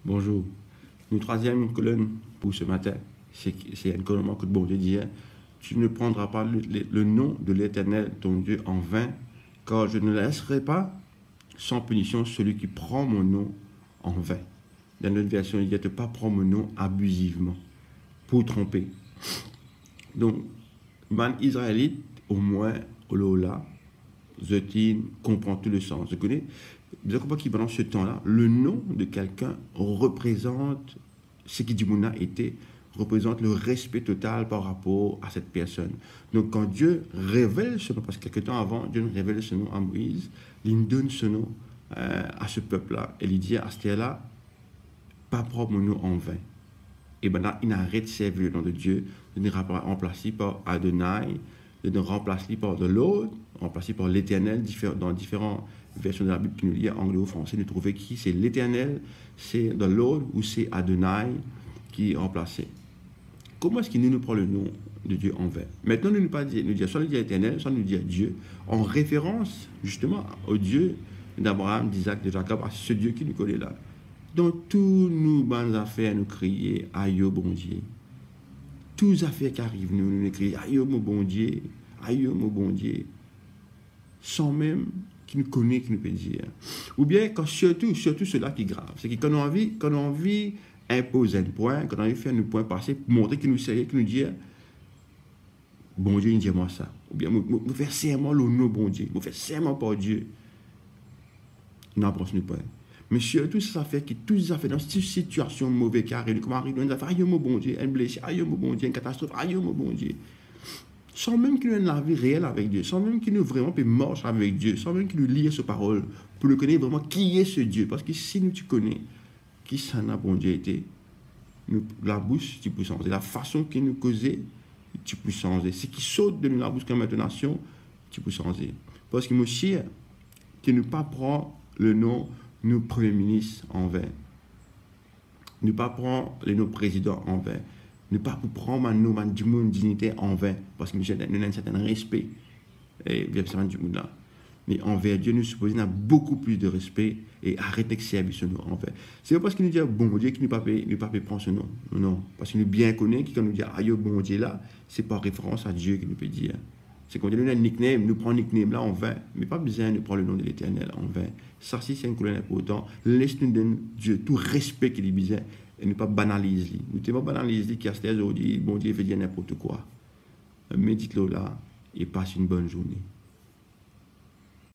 Bonjour. Une troisième colonne pour ce matin, c'est un commandement que bon Dieu dit, tu ne prendras pas le nom de l'Éternel, ton Dieu, en vain, car je ne laisserai pas sans punition celui qui prend mon nom en vain. Dans notre version, il dit, ne pas prendre mon nom abusivement, pour tromper. Donc, man israélite, au moins, au Lola, Zotin comprend tout le sens. Vous comprenez qu'il pendant ce temps-là, le nom de quelqu'un représente ce qui du Mouna était, représente le respect total par rapport à cette personne. Donc quand Dieu révèle ce nom, parce que quelque temps avant, Dieu nous révèle ce nom à Moïse, il donne ce nom à ce peuple-là. Et il dit à ce terre-là, pas prendre mon nom en vain. Et maintenant, il arrête de servir le nom de Dieu, de nous remplacer par Adonai, de nous remplacer par de l'autre, remplacer par l'Éternel, dans différentes versions de la Bible qui nous lit en anglais ou français, nous trouvons qui c'est l'Éternel, c'est de l'autre ou c'est Adonai qui est remplacé. Comment est-ce qu'il nous prend le nom de Dieu en vain? Maintenant, nous nous dire soit nous dire l'Éternel, soit nous dire Dieu, en référence justement au Dieu d'Abraham, d'Isaac, de Jacob, à ce Dieu qui nous connaît là. Dans tous nos bonnes affaires, nous crier aïe au bon Dieu. Toutes les affaires qui arrivent, nous crier aïe au bon Dieu, aïe au bon Dieu. Sans même qu'il nous connaît, qu'il nous peut dire. Ou bien, surtout cela qui est grave, c'est que quand on a envie imposer un point, quand on a envie de faire un point passé, pour montrer qu'il nous sait, qu'il nous dit, bon Dieu, il dit moi ça. Ou bien, me faire serment le nom bon Dieu, me faire serment par Dieu. Non, pense nous pas. Mais surtout, ça fait que toutes les affaires dans cette situation mauvaise qui arrive, comment arrive dans une affaire, aïe mon bon Dieu, un blessé, aïe mon bon Dieu, une catastrophe, aïe mon bon Dieu. Sans même qu'il ait une vie réelle avec Dieu, sans même qu'il nous vraiment marche avec Dieu, sans même qu'il nous lit sa parole, pour nous connaître vraiment qui est ce Dieu. Parce que si nous tu connais qui ça n'a bon Dieu été, la bouche, tu peux changer. La façon qu'il nous causait, tu peux changer. Ce qui saute de nous la bouche comme intonation, tu peux changer. Parce que mon chien, qui ne pas prend le nom nous premier ministre en vain, ne pas prendre nos présidents en vain, ne pas prendre nos dignité en vain, parce que nous avons un certain respect vis-à-vis du monde là. Mais envers Dieu, nous supposons a beaucoup plus de respect et arrêter de servir ce nom en vain. C'est pas parce qu'il nous dit bon Dieu qu'il ne peut pas prendre ce nom. Non, parce qu'il nous bien connaît, qu'il nous dit aïe bon Dieu là, c'est par référence à Dieu qu'il nous peut dire. C'est qu'on donne un nickname, nous prenons un nickname là en vain, mais pas besoin de prendre le nom de l'Éternel en vain. Ça, si c'est une colonne important, laisse-nous donner Dieu tout respect qu'il est besoin et ne pas banaliser. Nous ne pas banaliser qui a ce aujourd'hui, bon Dieu veut dire n'importe quoi. Médite-le là et passe une bonne journée.